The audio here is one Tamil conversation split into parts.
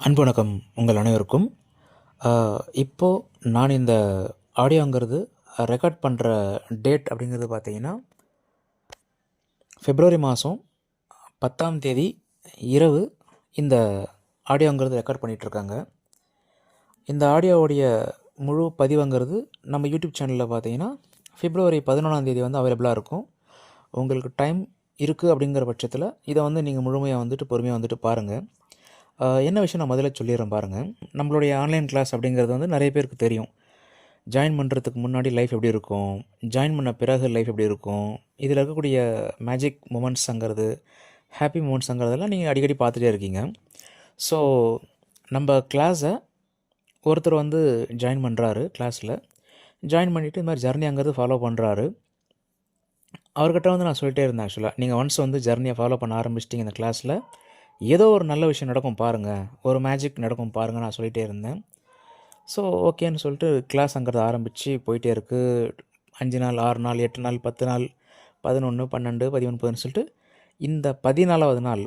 அன்பு வணக்கம் உங்கள் அனைவருக்கும். இப்போது நான் இந்த ஆடியோங்கிறது ரெக்கார்ட் பண்ணுற டேட் அப்படிங்கிறது பார்த்தீங்கன்னா, பிப்ரவரி மாதம் 10ஆம் தேதி இரவு இந்த ஆடியோங்கிறது ரெக்கார்ட் பண்ணிகிட்ருக்காங்க. இந்த ஆடியோவுடைய முழு பதிவுங்கிறது நம்ம யூடியூப் சேனலில் பார்த்தீங்கன்னா பிப்ரவரி 11ஆம் தேதி வந்து அவைலபிளாக இருக்கும். உங்களுக்கு டைம் இருக்குது அப்படிங்கிற பட்சத்தில் இதை வந்து நீங்கள் முழுமையாக பொறுமையாக பாருங்கள். என்ன விஷயம் நான் முதல்ல சொல்லிடுறேன் பாருங்கள். நம்மளுடைய ஆன்லைன் கிளாஸ் அப்படிங்கிறது வந்து நிறைய பேருக்கு தெரியும். ஜாயின் பண்ணுறதுக்கு முன்னாடி லைஃப் எப்படி இருக்கும், ஜாயின் பண்ண பிறகு லைஃப் எப்படி இருக்கும், இதில் இருக்கக்கூடிய மேஜிக் மூமெண்ட்ஸுங்கிறது, ஹாப்பி மூமெண்ட்ஸுங்கிறதெல்லாம் நீங்கள் அடிக்கடி பார்த்துட்டே இருக்கீங்க. ஸோ நம்ம கிளாஸை ஒருத்தர் வந்து ஜாயின் பண்ணுறாரு. கிளாஸில் ஜாயின் பண்ணிவிட்டு இது மாதிரி ஜர்னிங்கிறது ஃபாலோ பண்ணுறாரு. அவர்கிட்ட வந்து நான் சொல்லிட்டே இருந்தேன். ஆக்சுவலாக நீங்கள் ஒன்ஸ் வந்து ஜர்னியை ஃபாலோ பண்ண ஆரம்பிச்சிட்டிங்க இந்த கிளாஸில், ஏதோ ஒரு நல்ல விஷயம் நடக்கும் பாருங்கள், ஒரு மேஜிக் நடக்கும் பாருங்கள் நான் சொல்லிகிட்டே இருந்தேன். ஸோ ஓகேன்னு சொல்லிட்டு கிளாஸ்ங்கிறது ஆரம்பித்து போயிட்டே இருக்குது. 5 நாள், 6 நாள், 8 நாள், 10 நாள், 11, 12, 19 சொல்லிட்டு இந்த 14வது நாள்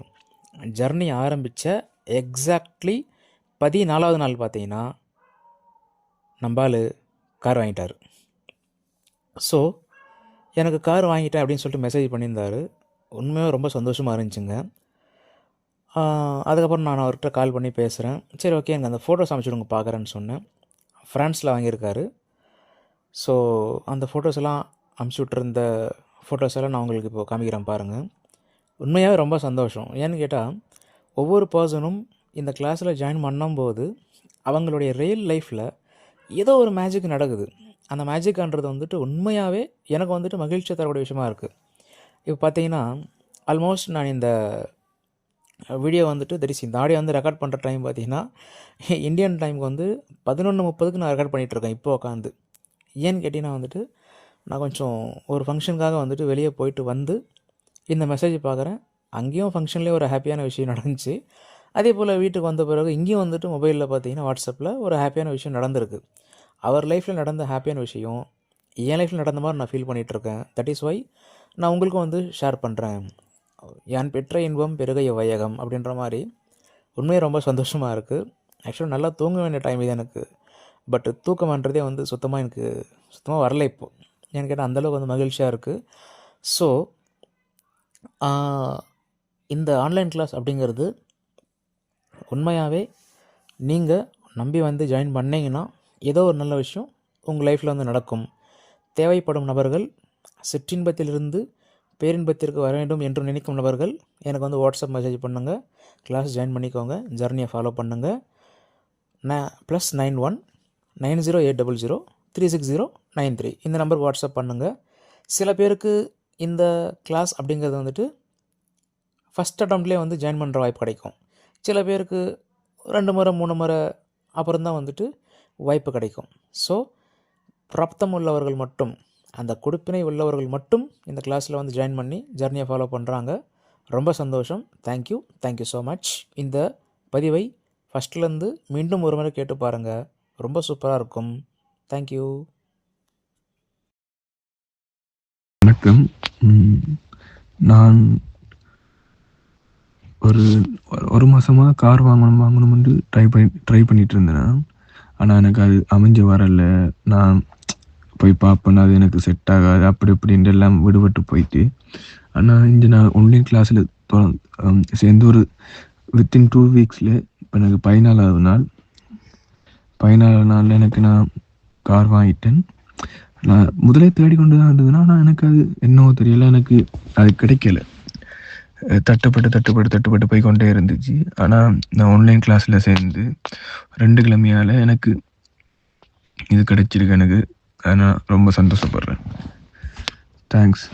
ஜர்னி ஆரம்பித்த எக்ஸாக்ட்லி 14வது நாள் பார்த்தீங்கன்னா நம்பால் கார் வாங்கிட்டார். ஸோ எனக்கு கார் வாங்கிட்டேன் அப்படின்னு சொல்லிட்டு மெசேஜ் பண்ணியிருந்தார். உண்மையாக ரொம்ப சந்தோஷமாக இருந்துச்சுங்க. அதுக்கப்புறம் நான் அவர்கிட்ட கால் பண்ணி பேசுகிறேன். சரி ஓகே, எனக்கு அந்த ஃபோட்டோஸ் அனுப்பிச்சுடுங்க பார்க்குறேன்னு சொன்னேன். ஃப்ரான்ஸில் வாங்கியிருக்காரு. ஸோ அந்த ஃபோட்டோஸ் எல்லாம் அனுப்பிச்சி விட்ருந்த ஃபோட்டோஸ் எல்லாம் நான் உங்களுக்கு இப்போது காமிக்கிறேன் பாருங்கள். உண்மையாகவே ரொம்ப சந்தோஷம். ஏன்னு கேட்டால் ஒவ்வொரு பர்சனும் இந்த கிளாஸில் ஜாயின் பண்ணும்போது அவங்களுடைய ரியல் லைஃப்பில் ஏதோ ஒரு மேஜிக் நடக்குது. அந்த மேஜிக்ன்றது உண்மையாகவே எனக்கு மகிழ்ச்சியை தரக்கூடிய விஷயமா இருக்குது. இப்போ பார்த்தீங்கன்னா ஆல்மோஸ்ட் நான் இந்த வீடியோ இந்த ஆடியோ ரெக்கார்ட் பண்ணுற டைம் பார்த்தீங்கன்னா இந்தியன் டைமுக்கு 11:30க்கு நான் ரெக்கார்ட் பண்ணிகிட்ருக்கேன் இப்போ உட்காந்து. ஏன்னு கேட்டிங்கன்னா நான் கொஞ்சம் ஒரு ஃபங்க்ஷனுக்காக வெளியே போயிட்டு வந்து இந்த மெசேஜ் பார்க்குறேன். அங்கேயும் ஃபங்க்ஷன்லேயே ஒரு ஹாப்பியான விஷயம் நடந்துச்சு. அதே போல் வீட்டுக்கு வந்த பிறகு இங்கேயும் மொபைலில் பார்த்தீங்கன்னா வாட்ஸ்அப்பில் ஒரு ஹாப்பியான விஷயம் நடந்திருக்கு. அவர் லைஃப்பில் நடந்த ஹாப்பியான விஷயம் என் லைஃப்பில் நடந்த மாதிரி நான் ஃபீல் பண்ணிகிட்ருக்கேன். தட் இஸ் ஒய் நான் உங்களுக்கும் ஷேர் பண்ணுறேன். யான் பெற்ற இன்பம் பெருகைய வையகம் அப்படின்ற மாதிரி உண்மையாக ரொம்ப சந்தோஷமாக இருக்குது. ஆக்சுவலாக நல்லா தூங்க வேண்டிய டைம் இது எனக்கு. பட் தூக்கம்ன்றதே சுத்தமாக வரல இப்போது. ஏன்னு கேட்டால் அந்தளவுக்கு மகிழ்ச்சியாக இருக்குது. ஸோ இந்த ஆன்லைன் கிளாஸ் அப்படிங்கிறது உண்மையாகவே நீங்கள் நம்பி ஜாயின் பண்ணிங்கன்னா ஏதோ ஒரு நல்ல விஷயம் உங்கள் லைஃப்பில் நடக்கும். தேவைப்படும் நபர்கள் சிற்றின்பத்திலிருந்து பேரின்பத்திற்கு வர வேண்டும் என்று நினைக்கும் நபர்கள் எனக்கு வாட்ஸ்அப் மெசேஜ் பண்ணுங்கள். கிளாஸ் ஜாயின் பண்ணிக்கோங்க, ஜர்னியை ஃபாலோ பண்ணுங்கள். +91 9080036093 இந்த நம்பருக்கு வாட்ஸ்அப் பண்ணுங்கள். சில பேருக்கு இந்த கிளாஸ் அப்படிங்கிறது ஃபஸ்ட் அட்டம்ப்ட்லேயே ஜாயின் பண்ணுற வாய்ப்பு கிடைக்கும். சில பேருக்கு 2 முறை 3 முறை அப்புறம் தான் வாய்ப்பு கிடைக்கும். ஸோ பிராப்தம் உள்ளவர்கள் மட்டும், அந்த கொடுப்பினை உள்ளவர்கள் மட்டும் இந்த கிளாஸில் ஜாயின் பண்ணி ஜர்னியை ஃபாலோ பண்ணுறாங்க. ரொம்ப சந்தோஷம். Thank you so much. இந்த பதிவை ஃபஸ்ட்லேருந்து மீண்டும் ஒரு முறை கேட்டு பாருங்கள். ரொம்ப சூப்பராக இருக்கும். தேங்க்யூ. வணக்கம். நான் ஒரு மாதமாக கார் வாங்கணும்னு ட்ரை பண்ணிகிட்டு இருந்தேன். ஆனால் எனக்கு அது அமைஞ்சு வரல. நான் போய் பார்ப்பேன், அது எனக்கு செட் ஆகாது, அப்படி இப்படின்ட்டு எல்லாம் விடுபட்டு போயிட்டு. ஆனால் இங்கே நான் ஆன்லைன் கிளாஸில் சேர்ந்து ஒரு வித்தின் 2 வீக்ஸில் இப்போ எனக்கு 14வது நாள் எனக்கு நான் கார் வாங்கிட்டேன். நான் முதலே தேடி கொண்டு தான் இருந்ததுன்னா, ஆனால் எனக்கு அது என்னவோ தெரியல, எனக்கு அது கிடைக்கல. தட்டுப்பட்டு போய் கொண்டே இருந்துச்சு. ஆனால் நான் ஆன்லைன் கிளாஸில் சேர்ந்து 2 கிழமையால் எனக்கு இது கிடைச்சிருக்கு. எனக்கு நான் ரொம்ப சந்தோஷப்படுறேன். தேங்க்ஸ்.